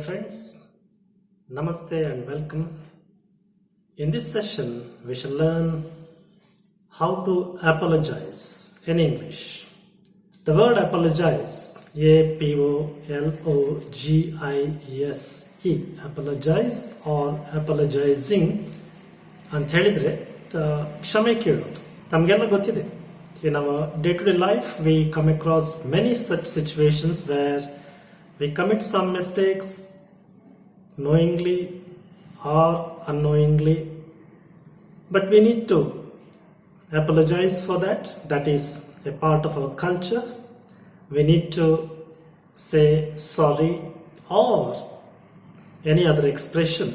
friends, Namaste and welcome. In this session, we shall learn how to apologize in English. The word apologize, A-P-O-L-O-G-I-S-E, apologize or apologizing ಅಂತ ಹೇಳಿದ್ರೆ ಕ್ಷಮೆ ಕೇಳೋದು. ತಮಗೆಲ್ಲ ಗೊತ್ತಿದೆ. In our day-to-day life, we come across many such situations where we commit some mistakes knowingly or unknowingly, but we need to apologize for that. That is a part of our culture. We need to say sorry or any other expression.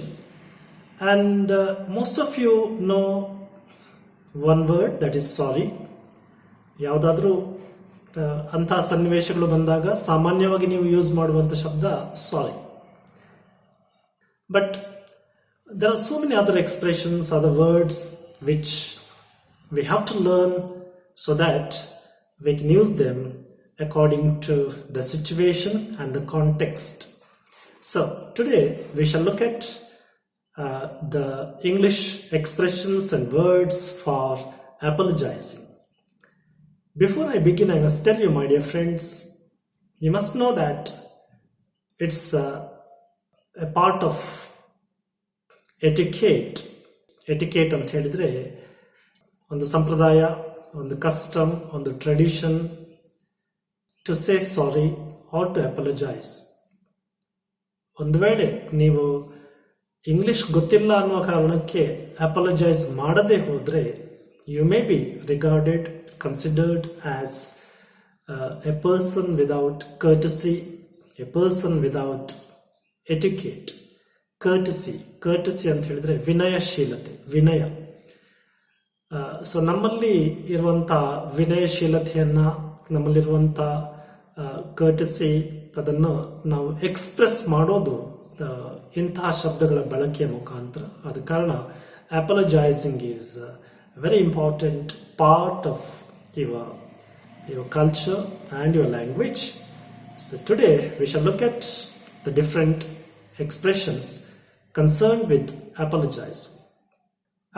And most of you know one word, that is sorry. ಯಾವುದಾದ್ರೂ ಅಂಥ ಸನ್ನಿವೇಶಗಳು ಬಂದಾಗ ಸಾಮಾನ್ಯವಾಗಿ ನೀವು use ಮಾಡುವಂಥ ಶಬ್ದ sorry. But there are so many other expressions, other words which we have to learn so that we can use them according to the situation and the context. So today we shall look at the English expressions and words for apologizing. Before I begin, I must tell you, my dear friends, you must know that it's a part of etiquette. Etiquette ಅಂತ ಹೇಳಿದ್ರೆ ಒಂದು ಸಂಪ್ರದಾಯ, ಒಂದು custom, ಒಂದು tradition to say sorry or to apologize. ಒಂದು ವೇಳೆ ನೀವು English ಗೊತ್ತಿಲ್ಲ ಅನ್ನುವ ಕಾರಣಕ್ಕೆ ಅಪಾಲಜೈಸ್ ಮಾಡದೆ ಹೋದರೆ you may be considered as a person without courtesy, a person without etiquette. Courtesy ಅಂತ ಹೇಳಿದ್ರೆ ವಿನಯಶೀಲತೆ, ವಿನಯ. ಸೊ ನಮ್ಮಲ್ಲಿ ಇರುವಂಥ ವಿನಯಶೀಲತೆಯನ್ನು, ನಮ್ಮಲ್ಲಿರುವಂಥ ಕರ್ಟಸಿ, ಅದನ್ನು ನಾವು ಎಕ್ಸ್ಪ್ರೆಸ್ ಮಾಡೋದು ಇಂತಹ ಶಬ್ದಗಳ ಬಳಕೆಯ ಮುಖಾಂತರ. ಆದ ಕಾರಣ ಅಪಾಲಜೈಸಿಂಗ್ is very important part of your culture and your language. So today we shall look at the different expressions concerned with apologizing.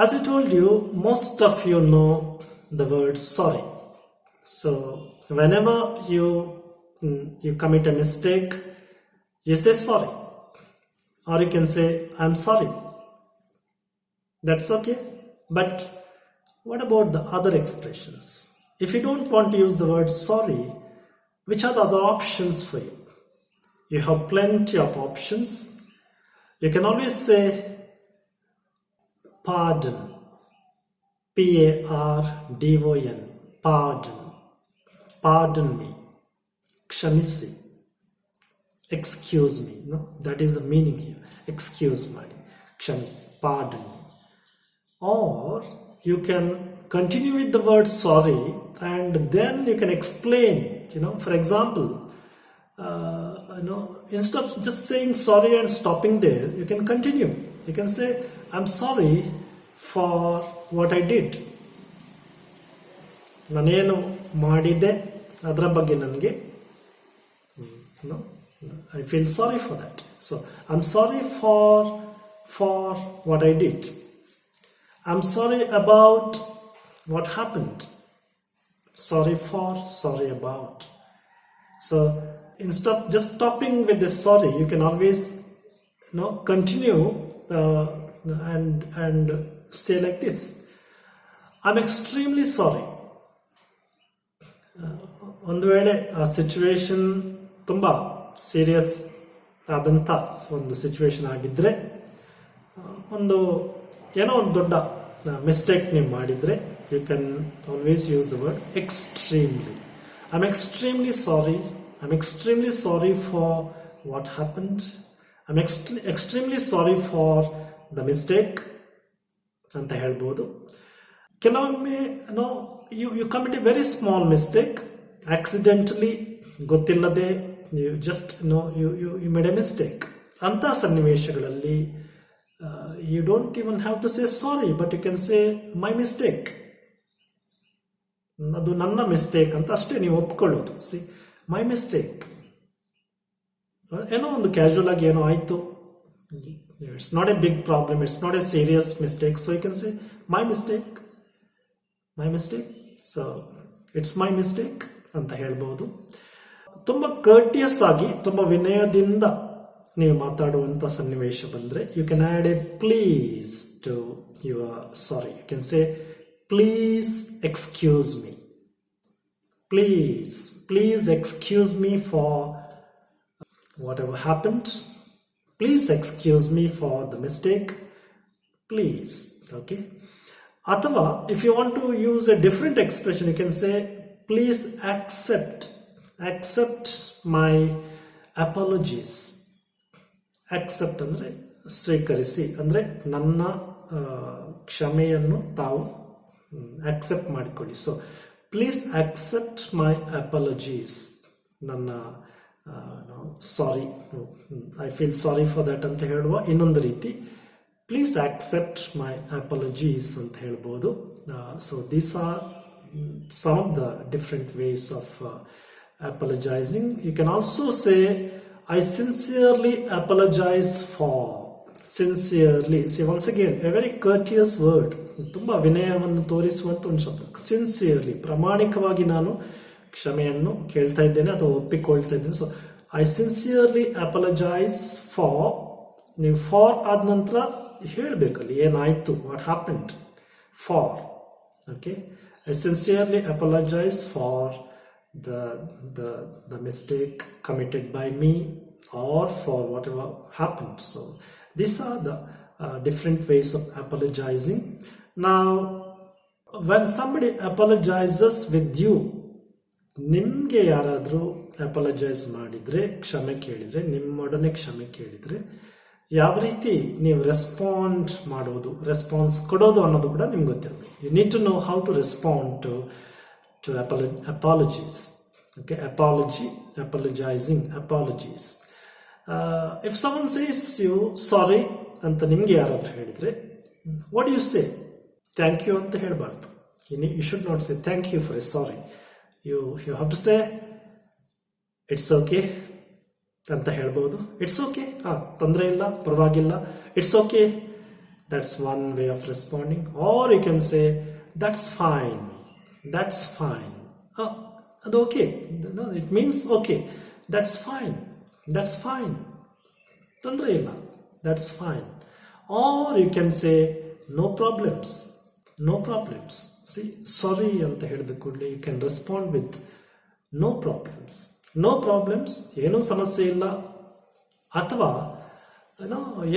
As I told you, most of you know the word sorry. So whenever you commit a mistake, you say sorry, or you can say I'm sorry. That's okay. But what about the other expressions? If you don't want to use the word sorry, which are the other options for you? You have plenty of options. You can always say pardon, P-A-R-D-O-N, pardon, pardon me, kshamisi, excuse me. No, that is the meaning here. Excuse me, kshamisi, pardon me. Or you can continue with the word sorry and then you can explain, for example, instead of just saying sorry and stopping there, you can continue. You can say, I'm sorry for what I did. Nanenu madide adra bagge nange I feel sorry for that. So I'm sorry for what I did. I'm sorry about what happened. Sorry for, sorry about. So instead of just stopping with the sorry, you can always continue and say like this. I'm extremely sorry. ಒಂದು ವೇಳೆ ಆ situation ತುಂಬ serious ಆದಂಥ ಒಂದು situation ಆಗಿದ್ದರೆ, ಒಂದು ದೊಡ್ಡ mistake ನೀವು ಮಾಡಿದರೆ, you can always use the word extremely. I am extremely sorry. I am extremely sorry for what happened. I am extremely sorry for the mistake ಅಂತ ಹೇಳ್ಬೋದು. ಕೆಲವೊಮ್ಮೆ you commit a very small mistake, accidentally, ಗೊತ್ತಿಲ್ಲದೆ, you just you made a mistake. ಅಂಥ ಸನ್ನಿವೇಶಗಳಲ್ಲಿ you don't even have to say sorry, but you can say my mistake. ಅದು ನನ್ನ mistake ಅಂತ ಅಷ್ಟೇ ನೀವು ಒಪ್ಕೊಳ್ಳೋದು. C, my mistake. ಏನೋ ಒಂದು ಕ್ಯಾಶುವಲ್ ಆಗಿ ಏನೋ ಆಯಿತು, it's not a big problem, it's not a serious mistake, so you can say my mistake, so it's my mistake ಅಂತ ಹೇಳ್ಬೋದು. ತುಂಬ ಕರ್ಟಿಯಸ್ ಆಗಿ, ತುಂಬ ವಿನಯದಿಂದ ನೀವು ಮಾತಾಡುವಂಥ ಸನ್ನಿವೇಶ ಬಂದರೆ you can add a please to your sorry. You can say please excuse me, please excuse me for whatever happened, please excuse me for the mistake, please. Okay, athava if you want to use a different expression, you can say please accept my apologies. accept andre ಸ್ವೀಕರಿಸಿ, ಅಂದರೆ ನನ್ನ ಕ್ಷಮೆಯನ್ನು ತಾವು accept ಮಾಡಿಕೊಳ್ಳಿ. So please accept my apologies, ನನ್ನ sorry, I feel sorry for that ಅಂತ ಹೇಳುವ ಇನ್ನೊಂದು ರೀತಿ ಪ್ಲೀಸ್ ಆಕ್ಸೆಪ್ಟ್ ಮೈ ಅಪಾಲಜೀಸ್ ಅಂತ ಹೇಳ್ಬೋದು. So these are some of the different ways of apologising. You can also say I sincerely apologise for. Sincerely, see once again a very courteous word, ತುಂಬ ವಿನಯವನ್ನು ತೋರಿಸುವಂಥ ಒಂದು ಶಬ್ದ. ಸಿನ್ಸಿಯರ್ಲಿ, ಪ್ರಾಮಾಣಿಕವಾಗಿ ನಾನು ಕ್ಷಮೆಯನ್ನು ಕೇಳ್ತಾ ಇದ್ದೇನೆ ಅಥವಾ ಒಪ್ಪಿಕೊಳ್ತಾ ಇದ್ದೇನೆ. So I sincerely apologise for, ನೀವು ಫಾರ್ ಆದ ನಂತರ ಹೇಳಬೇಕಲ್ಲಿ ಏನಾಯಿತು, what happened, for. Okay, I sincerely apologise for the mistake committed by me or for whatever happened. So these are the different ways of apologizing. Now when somebody apologizes with you, ನಿಮಗೆ ಯಾರಾದರೂ apologise ಮಾಡಿದರೆ, ಕ್ಷಮೆ ಕೇಳಿದರೆ, ನಿಮ್ಮೊಡನೆ ಕ್ಷಮೆ ಕೇಳಿದರೆ ಯಾವ ರೀತಿ ನೀವು ರೆಸ್ಪಾಂಡ್ ಮಾಡೋದು, ರೆಸ್ಪಾನ್ಸ್ ಕೊಡೋದು ಅನ್ನೋದು ಕೂಡ ನಿಮ್ಗೆ ಗೊತ್ತಿರಬೇಕು. You need to know how to respond to apologies. Okay, apologies. If someone says you sorry anta nimge yaraದ್ರು ಹೇಳಿದ್ರೆ, what do you say? Thank you anta ಹೇಳಬಾರ್ದು. You should not say thank you for a sorry. You have to say it's okay ಅಂತ ಹೇಳ್ಬೋದು. It's okay, ತೊಂದರೆ ಇಲ್ಲ, ಪರವಾಗಿಲ್ಲ, it's okay. That's one way of responding. Or you can say that's fine. ಅದು okay, it means okay, that's fine, ತೊಂದರೆ ಇಲ್ಲ, that's fine. Or you can say no problems. See, sorry ಅಂತ ಹೇಳಿದ ಕೂಡಲೇ you can respond with no problems, ಏನೂ ಸಮಸ್ಯೆ ಇಲ್ಲ. ಅಥವಾ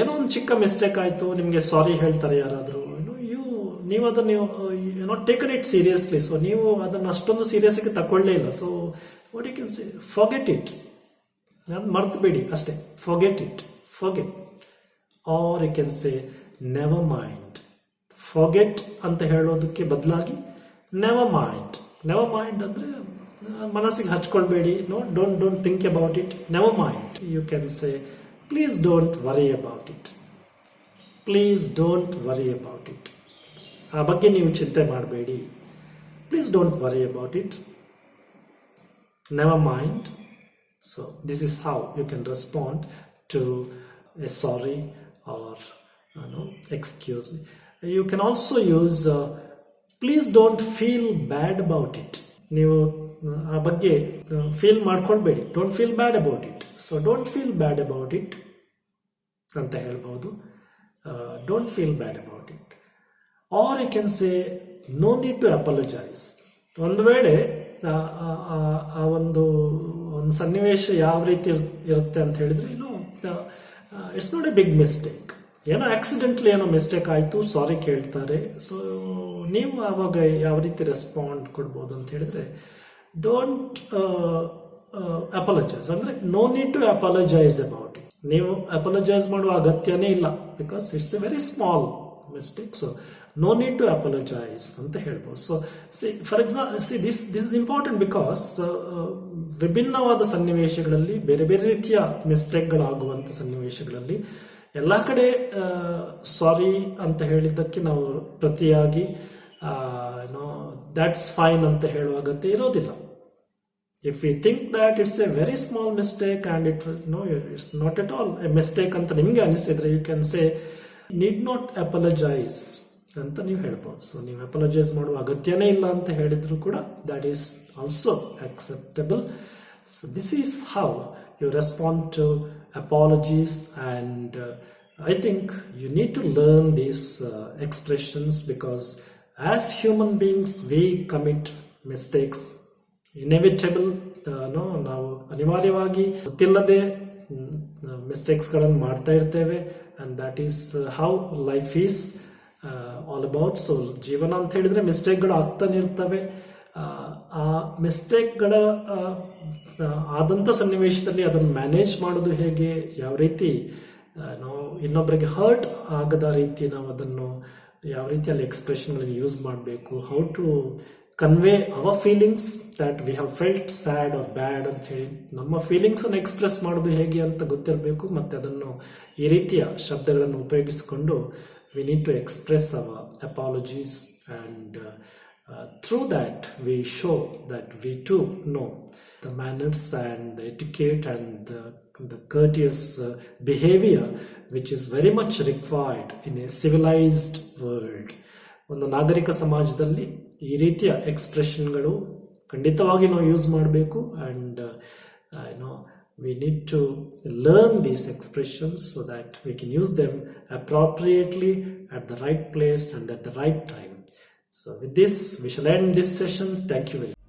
ಏನೋ ಒಂದು ಚಿಕ್ಕ ಮಿಸ್ಟೇಕ್ ಆಯಿತು, ನಿಮಗೆ ಸಾರಿ ಹೇಳ್ತಾರೆ ಯಾರಾದರೂ, ನೀವು ಅದನ್ನು ಟೇಕನ್ ಇಟ್ ಸೀರಿಯಸ್ಲಿ. ಸೊ ನೀವು ಅದನ್ನು ಅಷ್ಟೊಂದು ಸೀರಿಯಸ್ ಆಗಿ ತಗೊಳ್ಳೇ ಇಲ್ಲ. So what you can say, forget it, ಮರ್ತು ಬೇಡಿ ಅಷ್ಟೇ, forget. Or you can say never mind. Forget ಅಂತ ಹೇಳೋದಕ್ಕೆ ಬದಲಾಗಿ ನೆವರ್ ಮೈಂಡ್ ಅಂದರೆ ಮನಸ್ಸಿಗೆ ಹಚ್ಕೊಳ್ಬೇಡಿ, don't think about it, never mind. You can say please don't worry about it. ಆ ಬಗ್ಗೆ ನೀವು ಚಿಂತೆ ಮಾಡಬೇಡಿ. Please don't worry about it, never mind. So this is how you can respond to a sorry or excuse me. You can also use please don't feel bad about it. ನೀವು ಆ ಬಗ್ಗೆ feel ಮಾಡ್ಕೊಳ್ಬೇಡಿ, don't feel bad about it. So don't feel bad about it ಅಂತ ಹೇಳ್ಬೋದು. Don't feel bad about it. Or you can say no need to apologize. ಒಂದು ವೇಳೆ ಆ ಒಂದು ಸನ್ನಿವೇಶ ಯಾವ ರೀತಿ ಇರುತ್ತೆ ಅಂತ ಹೇಳಿದ್ರೆ, it's not a big mistake, ಏನೋ ಆಕ್ಸಿಡೆಂಟ್ಲಿ ಏನೋ ಮಿಸ್ಟೇಕ್ ಆಯಿತು, ಸಾರಿ ಕೇಳ್ತಾರೆ. ಸೊ ನೀವು ಆವಾಗ ಯಾವ ರೀತಿ ರೆಸ್ಪಾಂಡ್ ಕೊಡ್ಬೋದು ಅಂತ ಹೇಳಿದ್ರೆ, ಡೋಂಟ್ ಅಪಾಲಜೈಸ್, ಅಂದರೆ no need to apologise about it. ನೀವು ಅಪಾಲಜೈಸ್ ಮಾಡುವ ಅಗತ್ಯನೇ ಇಲ್ಲ, because it's a very small mistake. So no need to apologize ಅಂತ ಹೇಳ್ಬೋದು. So for example, this is important because ವಿಭಿನ್ನವಾದ ಸನ್ನಿವೇಶಗಳಲ್ಲಿ, ಬೇರೆ ಬೇರೆ ರೀತಿಯ ಮಿಸ್ಟೇಕ್ಗಳಾಗುವಂಥ ಸನ್ನಿವೇಶಗಳಲ್ಲಿ ಎಲ್ಲ ಕಡೆ ಸಾರಿ ಅಂತ ಹೇಳಿದ್ದಕ್ಕೆ ನಾವು ಪ್ರತಿಯಾಗಿ ದ್ಯಾಟ್ಸ್ ಫೈನ್ ಅಂತ ಹೇಳುವ ಅಗತ್ಯ ಇರೋದಿಲ್ಲ. If we think that it's a very small mistake and it's not at all a mistake ಅಂತ ನಿಮಗೆ ಅನಿಸಿದ್ರೆ, you can say need not apologize ಅಂತ ನೀವು ಹೇಳ್ಬೋದು. ಸೊ ನೀವು ಅಪಾಲಜೈಸ್ ಮಾಡುವ ಅಗತ್ಯನೇ ಇಲ್ಲ ಅಂತ ಹೇಳಿದ್ರು ಕೂಡ that is also acceptable. So this is how you respond to apologies, and I think you need to learn these expressions, because as human beings we commit mistakes. Inevitable, ನಾವು ಅನಿವಾರ್ಯವಾಗಿ ಗೊತ್ತಿಲ್ಲದೆ ಮಿಸ್ಟೇಕ್ಸ್ಗಳನ್ನು ಮಾಡ್ತಾ ಇರ್ತೇವೆ, and that is how life is all about. So ಜೀವನ ಅಂತ ಹೇಳಿದ್ರೆ ಮಿಸ್ಟೇಕ್ಗಳು ಆಗ್ತಾನೆ ಇರ್ತವೆ. ಆ ಮಿಸ್ಟೇಕ್ಗಳ ಆದಂಥ ಸನ್ನಿವೇಶದಲ್ಲಿ ಅದನ್ನು ಮ್ಯಾನೇಜ್ ಮಾಡೋದು ಹೇಗೆ, ಯಾವ ರೀತಿ ನಾವು ಇನ್ನೊಬ್ಬರಿಗೆ ಹರ್ಟ್ ಆಗದ ರೀತಿ ನಾವು ಅದನ್ನು ಯಾವ ರೀತಿಯಲ್ಲಿ ಎಕ್ಸ್ಪ್ರೆಷನ್ಗಳನ್ನು ಯೂಸ್ ಮಾಡಬೇಕು, how to convey our feelings that we have felt sad or bad ಅಂತ ಹೇಳಿ ನಮ್ಮ ಫೀಲಿಂಗ್ಸನ್ನು ಎಕ್ಸ್ಪ್ರೆಸ್ ಮಾಡೋದು ಹೇಗೆ ಅಂತ ಗೊತ್ತಿರಬೇಕು. ಮತ್ತು ಅದನ್ನು ಈ ರೀತಿಯ ಶಬ್ದಗಳನ್ನು ಉಪಯೋಗಿಸಿಕೊಂಡು we need to express our apologies, and through that we show that we too know the manners and the etiquette and the courteous behavior which is very much required in a civilized world. ಒಂದು ನಾಗರಿಕ ಸಮಾಜದಲ್ಲಿ ಈ ರೀತಿಯ ಎಕ್ಸ್ಪ್ರೆಷನ್ಗಳು ಖಂಡಿತವಾಗಿ ನಾವು use ಮಾಡಬೇಕು, and we need to learn these expressions so that we can use them appropriately at the right place and at the right time. So with this, we shall end this session. Thank you very much.